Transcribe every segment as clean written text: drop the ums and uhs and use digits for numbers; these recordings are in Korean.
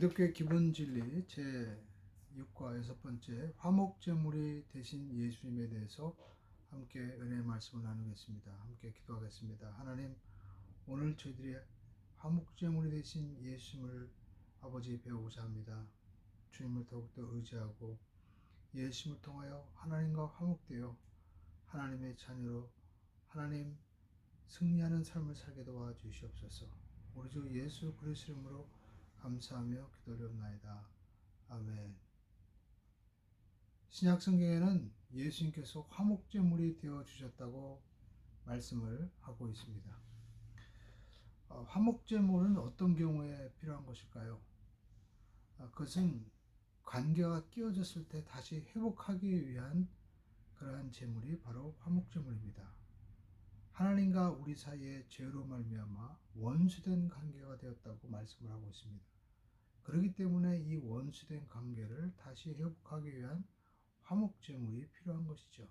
기독교의 기본 진리 제 6과 여섯 번째 화목제물이 되신 예수님에 대해서 함께 은혜의 말씀을 나누겠습니다. 함께 기도하겠습니다. 하나님, 오늘 저희들이 화목제물이 되신 예수님을 아버지 배우고자 합니다. 주님을 더욱더 의지하고 예수님을 통하여 하나님과 화목되어 하나님의 자녀로 하나님 승리하는 삶을 살게 도와주시옵소서. 우리 주 예수 그리스도 이름으로 감사하며 기도드리옵나이다. 아멘. 신약 성경에는 예수님께서 화목제물이 되어 주셨다고 말씀을 하고 있습니다. 화목제물은 어떤 경우에 필요한 것일까요? 그것은 관계가 끼어졌을 때 다시 회복하기 위한 그러한 제물이 바로 화목제물입니다. 하나님과 우리 사이에 죄로 말미암아 원수된 관계가 되었다고 말씀을 하고 있습니다. 그렇기 때문에 이 원수된 관계를 다시 회복하기 위한 화목제물이 필요한 것이죠.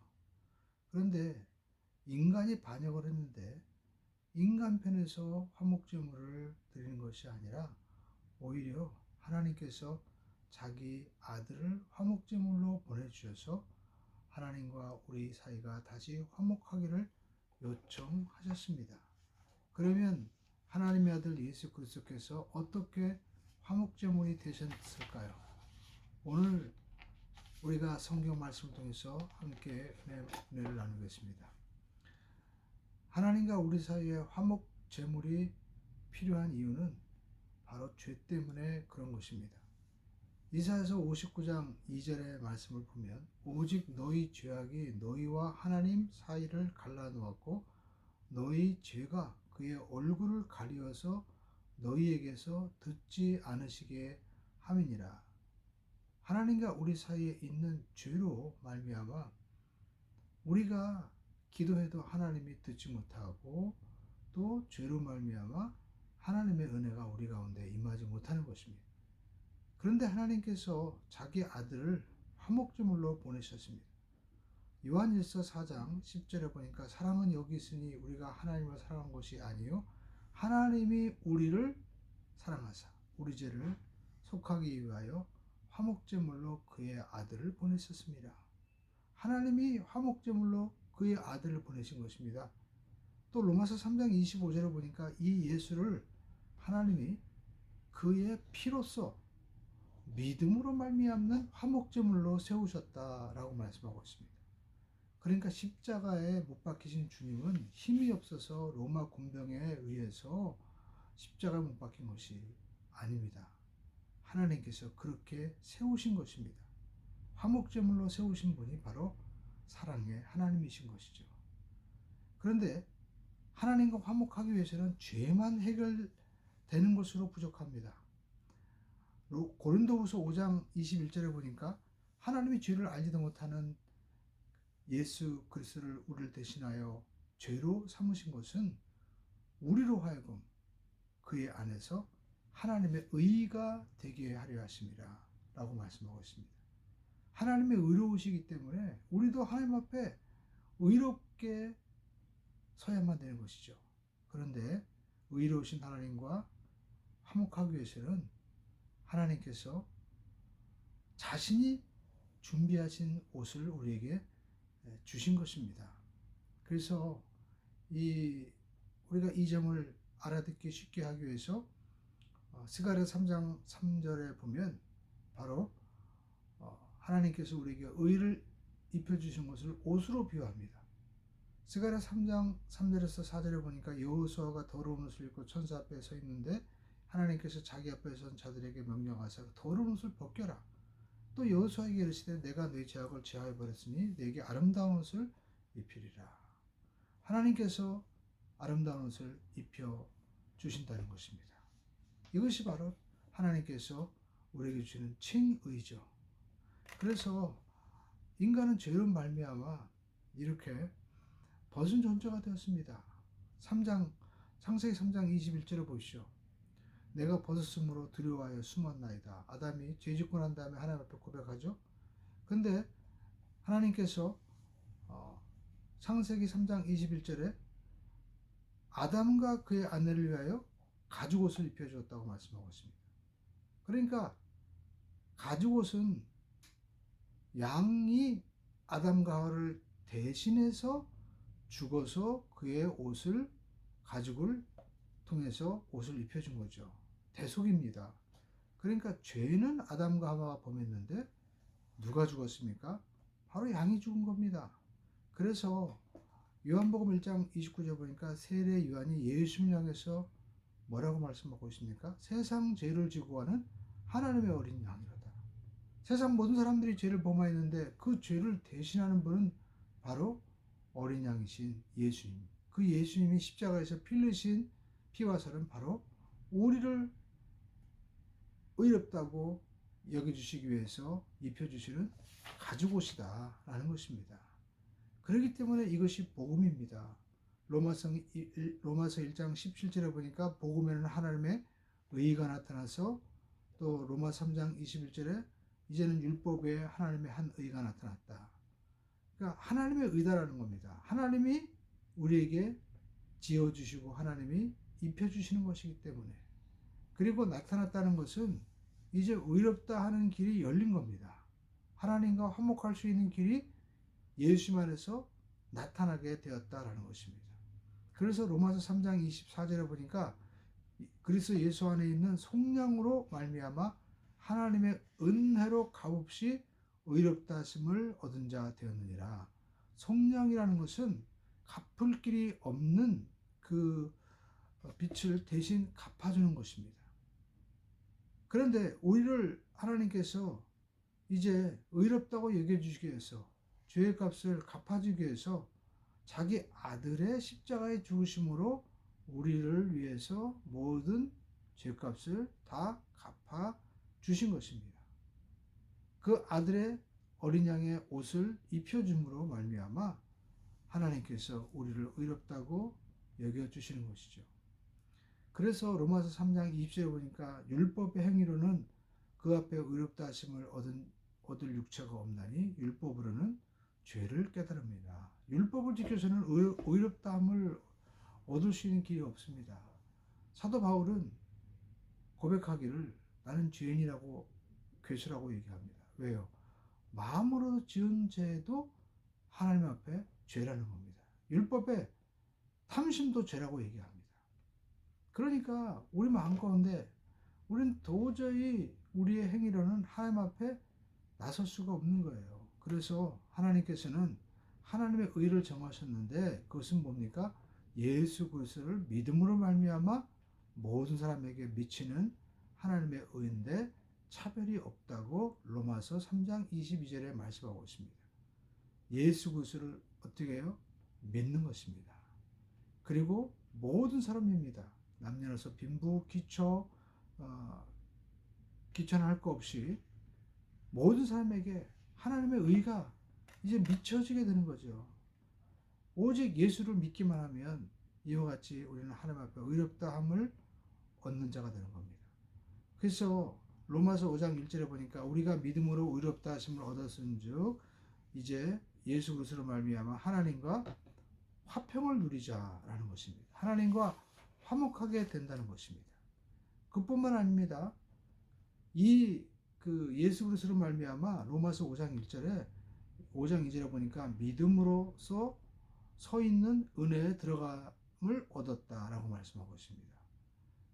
그런데 인간이 반역을 했는데 인간 편에서 화목제물을 드리는 것이 아니라 오히려 하나님께서 자기 아들을 화목제물로 보내주셔서 하나님과 우리 사이가 다시 화목하기를 요청하셨습니다. 그러면 하나님의 아들 예수 그리스도께서 어떻게 화목제물이 되셨을까요? 오늘 우리가 성경 말씀을 통해서 함께 은혜를 나누겠습니다. 하나님과 우리 사이에 화목제물이 필요한 이유는 바로 죄 때문에 그런 것입니다. 이사야서 59장 2절의 말씀을 보면 오직 너희 죄악이 너희와 하나님 사이를 갈라놓았고 너희 죄가 그의 얼굴을 가리어서 너희에게서 듣지 않으시게 함이니라. 하나님과 우리 사이에 있는 죄로 말미암아 우리가 기도해도 하나님이 듣지 못하고 또 죄로 말미암아 하나님의 은혜가 우리 가운데 임하지 못하는 것입니다. 그런데 하나님께서 자기 아들을 화목제물로 보내셨습니다. 요한일서 4장 10절에 보니까 사랑은 여기 있으니 우리가 하나님을 사랑한 것이 아니요 하나님이 우리를 사랑하사 우리 죄를 속하기 위하여 화목제물로 그의 아들을 보내셨습니다. 하나님이 화목제물로 그의 아들을 보내신 것입니다. 또 로마서 3장 25절에 보니까 이 예수를 하나님이 그의 피로써 믿음으로 말미암는 화목제물로 세우셨다라고 말씀하고 있습니다. 그러니까 십자가에 못 박히신 주님은 힘이 없어서 로마 군병에 의해서 십자가에 못 박힌 것이 아닙니다. 하나님께서 그렇게 세우신 것입니다. 화목제물로 세우신 분이 바로 사랑의 하나님이신 것이죠. 그런데 하나님과 화목하기 위해서는 죄만 해결되는 것으로 부족합니다. 고린도후서 5장 21절에 보니까 하나님이 죄를 알지도 못하는 예수 그리스도를 우리를 대신하여 죄로 삼으신 것은 우리로 하여금 그의 안에서 하나님의 의가 되게 하려 하심이라 라고 말씀하고 있습니다. 하나님의 의로우시기 때문에 우리도 하나님 앞에 의롭게 서야만 되는 것이죠. 그런데 의로우신 하나님과 화목하기 위해서는 하나님께서 자신이 준비하신 옷을 우리에게 주신 것입니다. 그래서 우리가 이 점을 알아듣기 쉽게 하기 위해서 스가랴 3장 3절에 보면 바로 하나님께서 우리에게 의를 입혀주신 것을 옷으로 비유합니다. 스가랴 3장 3절에서 4절에 보니까 여호수아가 더러운 옷을 입고 천사 앞에 서 있는데 하나님께서 자기 앞에 선 자들에게 명령하사 더러운 옷을 벗겨라. 또 여호수아에게 이르시되 내가 네 죄악을 제하여 버렸으니 내게 아름다운 옷을 입히리라. 하나님께서 아름다운 옷을 입혀 주신다는 것입니다. 이것이 바로 하나님께서 우리에게 주는 칭의죠. 그래서 인간은 죄로 말미암아 이렇게 벗은 존재가 되었습니다. 창세기 3장 21절을 보시죠. 내가 벗었으므로 두려워하여 숨었나이다. 아담이 죄 짓고 난 다음에 하나님 앞에 고백하죠. 근데 하나님께서 창세기 3장 21절에 아담과 그의 아내를 위하여 가죽옷을 입혀주었다고 말씀하고 있습니다. 그러니까 가죽옷은 양이 아담과 하와를 대신해서 죽어서 그의 옷을, 가죽을 통해서 옷을 입혀준 거죠. 대속입니다. 그러니까 죄는 아담과 하와가 범했는데 누가 죽었습니까? 바로 양이 죽은 겁니다. 그래서 요한복음 1장 29절 보니까 세례 요한이 예수님을 향해서 뭐라고 말씀하고 있습니까? 세상 죄를 지고 가는 하나님의 어린 양이로다. 세상 모든 사람들이 죄를 범하였는데 그 죄를 대신하는 분은 바로 어린 양이신 예수님. 그 예수님이 십자가에서 피 흘리신 피와 살은 바로 우리를 의롭다고 여겨주시기 위해서 입혀주시는 가죽옷이다 라는 것입니다. 그렇기 때문에 이것이 복음입니다. 로마서 1장 17절에 보니까 복음에는 하나님의 의가 나타나서, 또 로마 3장 21절에 이제는 율법에 하나님의 한 의가 나타났다. 그러니까 하나님의 의다라는 겁니다. 하나님이 우리에게 지어주시고 하나님이 입혀주시는 것이기 때문에. 그리고 나타났다는 것은 이제 의롭다 하는 길이 열린 겁니다. 하나님과 화목할 수 있는 길이 예수 안에서 나타나게 되었다라는 것입니다. 그래서 로마서 3장 24절에 보니까 그리스도 예수 안에 있는 속량으로 말미암아 하나님의 은혜로 값없이 의롭다 하심을 얻은 자 되었느니라. 속량이라는 것은 갚을 길이 없는 그 빛을 대신 갚아주는 것입니다. 그런데 우리를 하나님께서 이제 의롭다고 여겨주시기 위해서, 죄의 값을 갚아주기 위해서 자기 아들의 십자가의 죽으심으로 우리를 위해서 모든 죄값을 다 갚아 주신 것입니다. 그 아들의 어린 양의 옷을 입혀줌으로 말미암아 하나님께서 우리를 의롭다고 여겨주시는 것이죠. 그래서 로마서 3장 20절에 보니까 율법의 행위로는 그 앞에 의롭다 하심을 얻을 육체가 없나니 율법으로는 죄를 깨달습니다. 율법을 지켜서는 의롭다함을 얻을 수 있는 길이 없습니다. 사도 바울은 고백하기를 나는 죄인이라고 괴수라고 얘기합니다. 왜요? 마음으로 지은 죄도 하나님 앞에 죄라는 겁니다. 율법에 탐심도 죄라고 얘기합니다. 그러니까 우리 마음 가운데 우리는 도저히 우리의 행위로는 하나님 앞에 나설 수가 없는 거예요. 그래서 하나님께서는 하나님의 의를 정하셨는데 그것은 뭡니까? 예수 그리스도를 믿음으로 말미암아 모든 사람에게 미치는 하나님의 의인데 차별이 없다고 로마서 3장 22절에 말씀하고 있습니다. 예수 그리스도를 어떻게 해요? 믿는 것입니다. 그리고 모든 사람입니다. 남녀노소 빈부 기초는 할 거 없이 모든 사람에게 하나님의 의가 이제 미쳐지게 되는 거죠. 오직 예수를 믿기만 하면 이와 같이 우리는 하나님 앞에 의롭다함을 얻는 자가 되는 겁니다. 그래서 로마서 5장 1절에 보니까 우리가 믿음으로 의롭다 하심을 얻었은즉 이제 예수 그리스도로 말미암아 하나님과 화평을 누리자라는 것입니다. 하나님과 화목하게 된다는 것입니다. 그뿐만 아닙니다. 예수 그리스도로 말미암아 로마서 5장 1절에 5장 2절에 보니까 믿음으로써 서 있는 은혜에 들어감을 얻었다라고 말씀하고 있습니다.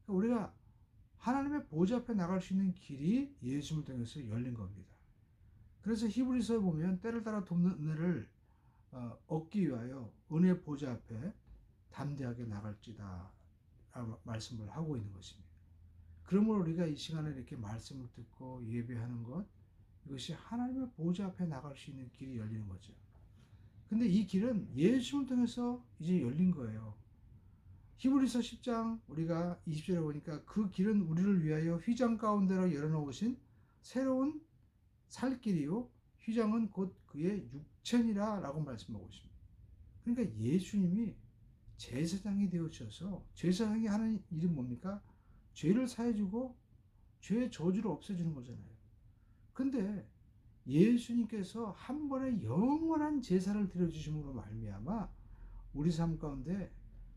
우리가 하나님의 보좌 앞에 나갈 수 있는 길이 예수님을 통해서 열린 겁니다. 그래서 히브리서에 보면 때를 따라 돕는 은혜를 얻기 위하여 은혜 보좌 앞에 담대하게 나갈지다 라고 말씀을 하고 있는 것입니다. 그러므로 우리가 이 시간에 이렇게 말씀을 듣고 예배하는 것, 이것이 하나님의 보좌 앞에 나갈 수 있는 길이 열리는 거죠. 근데 이 길은 예수를 통해서 이제 열린 거예요. 히브리서 10장 우리가 20절에 보니까 그 길은 우리를 위하여 휘장 가운데로 열어놓으신 새로운 살 길이요 휘장은 곧 그의 육체니라 라고 말씀하고 있습니다. 그러니까 예수님이 제사장이 되어주셔서, 제사장이 하는 일은 뭡니까? 죄를 사해주고 죄의 저주를 없애주는 거잖아요. 근데 예수님께서 한 번에 영원한 제사를 드려주심으로 말미암아 우리 삶 가운데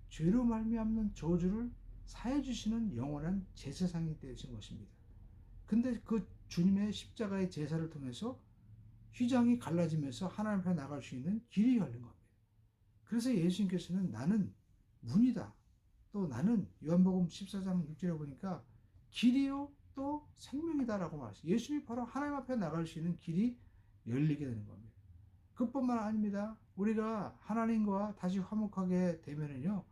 죄로 말미암는 저주를 사해주시는 영원한 제사장이 되신 것입니다. 근데 그 주님의 십자가의 제사를 통해서 휘장이 갈라지면서 하나님 앞에 나갈 수 있는 길이 열린 겁니다. 그래서 예수님께서는 나는 문이다. 또 나는 요한복음 14장 6절에 보니까 길이요 또 생명이다라고 말했어요. 예수님이 바로 하나님 앞에 나갈 수 있는 길이 열리게 되는 겁니다. 그뿐만 아닙니다. 우리가 하나님과 다시 화목하게 되면은요,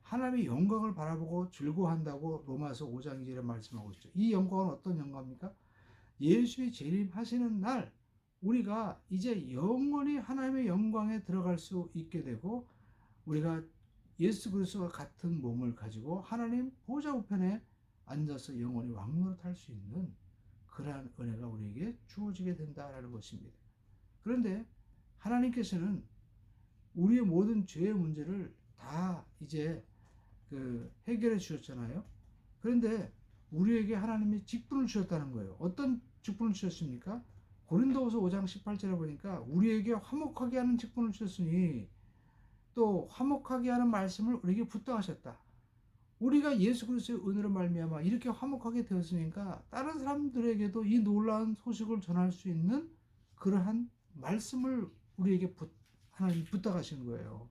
하나님의 영광을 바라보고 즐거워한다고 로마서 5장 2절에 말씀하고 있죠. 이 영광은 어떤 영광입니까? 예수의 재림하시는 날 우리가 이제 영원히 하나님의 영광에 들어갈 수 있게 되고, 우리가 예수 그리스도와 같은 몸을 가지고 하나님 보좌 우편에 앉아서 영원히 왕노릇할 수 있는 그러한 은혜가 우리에게 주어지게 된다라는 것입니다. 그런데 하나님께서는 우리의 모든 죄의 문제를 다 이제 해결해 주셨잖아요. 그런데 우리에게 하나님이 직분을 주셨다는 거예요. 어떤 직분을 주셨습니까? 고린도후서 5장 18절에 보니까 우리에게 화목하게 하는 직분을 주셨으니 또 화목하게 하는 말씀을 우리에게 부탁하셨다. 우리가 예수 그리스도의 은혜로 말미암아 이렇게 화목하게 되었으니까 다른 사람들에게도 이 놀라운 소식을 전할 수 있는 그러한 말씀을 우리에게 하나님 부탁하시는 거예요.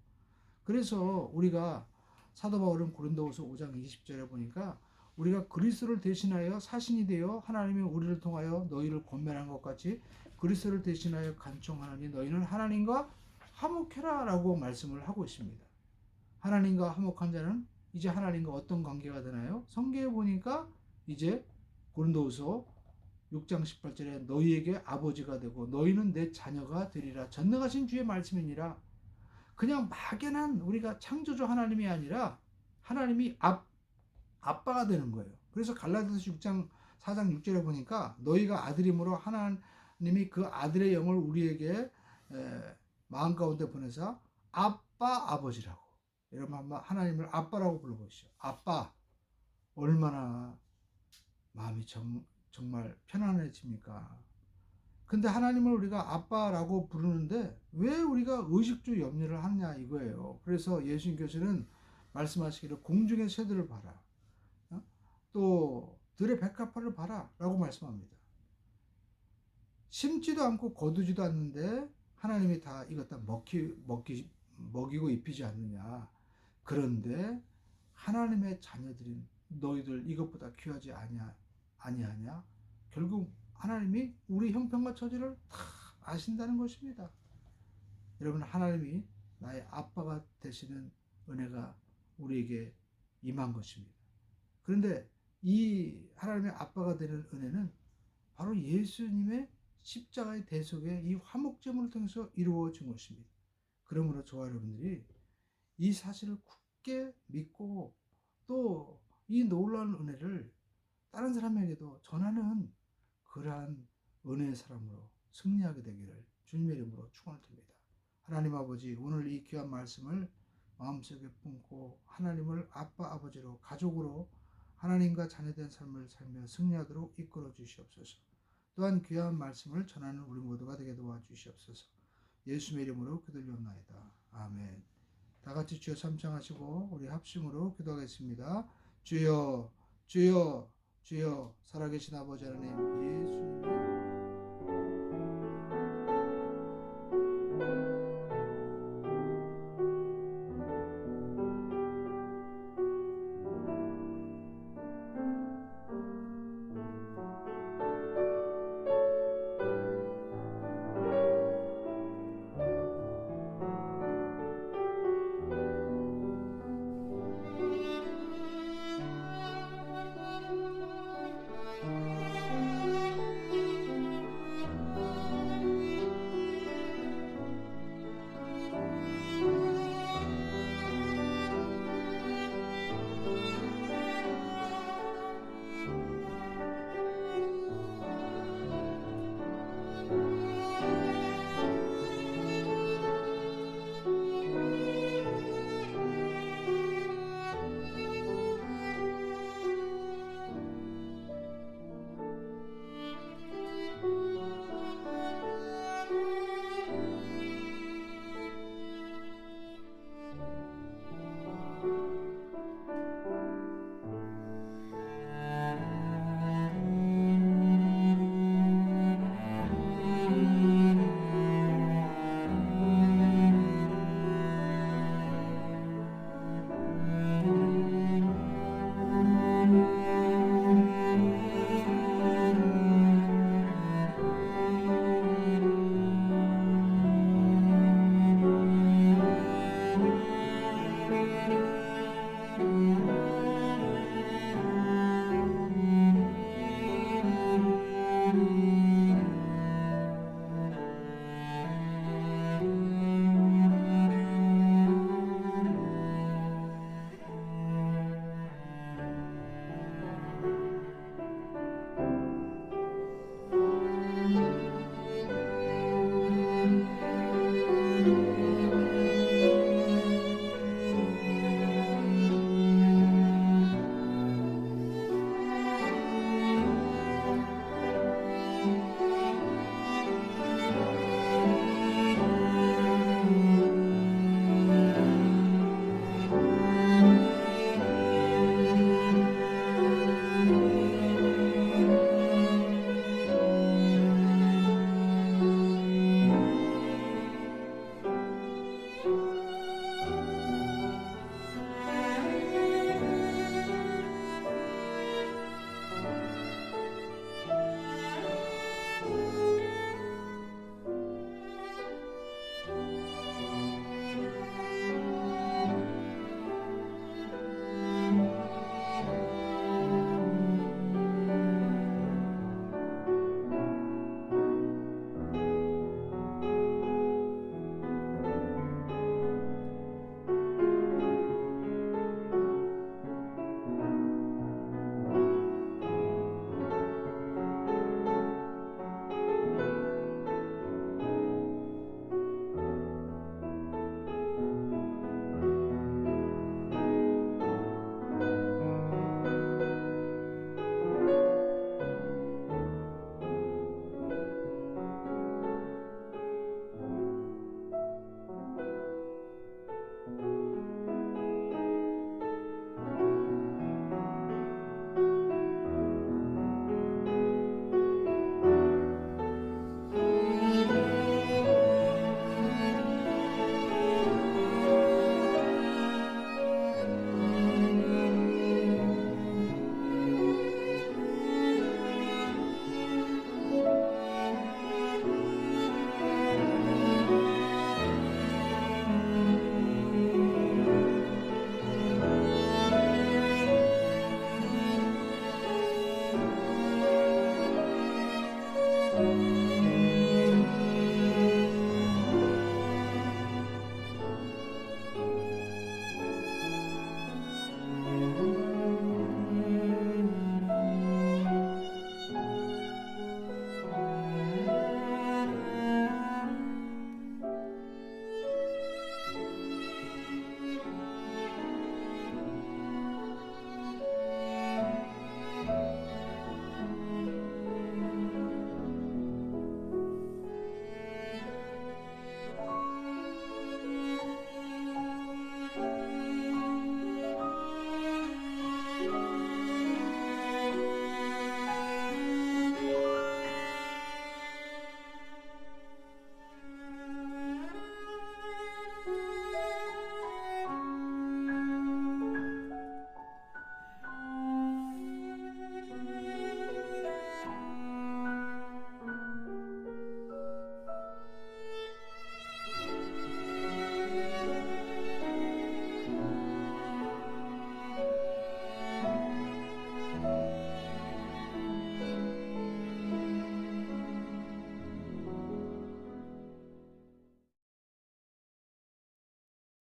그래서 우리가 사도 바울은 고린도후서 5장 20절에 보니까 우리가 그리스도를 대신하여 사신이 되어 하나님이 우리를 통하여 너희를 권면한 것 같이 그리스도를 대신하여 간청하나니 너희는 하나님과 화목해라 라고 말씀을 하고 있습니다. 하나님과 화목한 자는 이제 하나님과 어떤 관계가 되나요? 성경에 보니까 이제 고린도후서 6장 18절에 너희에게 아버지가 되고 너희는 내 자녀가 되리라. 전능하신 주의 말씀이니라. 그냥 막연한 우리가 창조주 하나님이 아니라 하나님이 아빠가 되는 거예요. 그래서 갈라디아서 6장 4장 6절에 보니까 너희가 아들이므로 하나님이 그 아들의 영을 우리에게 마음 가운데 보내사 아빠 아버지라고. 여러분 하나님을 아빠라고 불러보시죠. 아빠 얼마나 마음이 정말 편안해집니까? 근데 하나님을 우리가 아빠라고 부르는데 왜 우리가 의식주 염려를 하냐 이거예요. 그래서 예수님께서는 말씀하시기를 공중의 새들을 봐라. 또 들의 백합화를 봐라 라고 말씀합니다. 심지도 않고 거두지도 않는데 하나님이 다 이것 다 먹이고 입히지 않느냐. 그런데 하나님의 자녀들인 너희들 이것보다 귀하지 아니하냐. 결국 하나님이 우리 형편과 처지를 다 아신다는 것입니다. 여러분 하나님이 나의 아빠가 되시는 은혜가 우리에게 임한 것입니다. 그런데 이 하나님의 아빠가 되는 은혜는 바로 예수님의 십자가의 대속의 이 화목제물을 통해서 이루어진 것입니다. 그러므로 저와 여러분들이 이 사실을 굳게 믿고 또 이 놀라운 은혜를 다른 사람에게도 전하는 그러한 은혜의 사람으로 승리하게 되기를 주님의 이름으로 축원드립니다. 하나님 아버지, 오늘 이 귀한 말씀을 마음속에 품고 하나님을 아빠 아버지로 가족으로 하나님과 자녀된 삶을 살며 승리하도록 이끌어 주시옵소서. 또한 귀한 말씀을 전하는 우리 모두가 되게 도와주시옵소서. 예수의 이름으로 기도드리옵나이다. 아멘. 다 같이 주여 삼창하시고 우리 합심으로 기도하겠습니다. 주여 주여 주여 살아계신 아버지 하나님 예수님의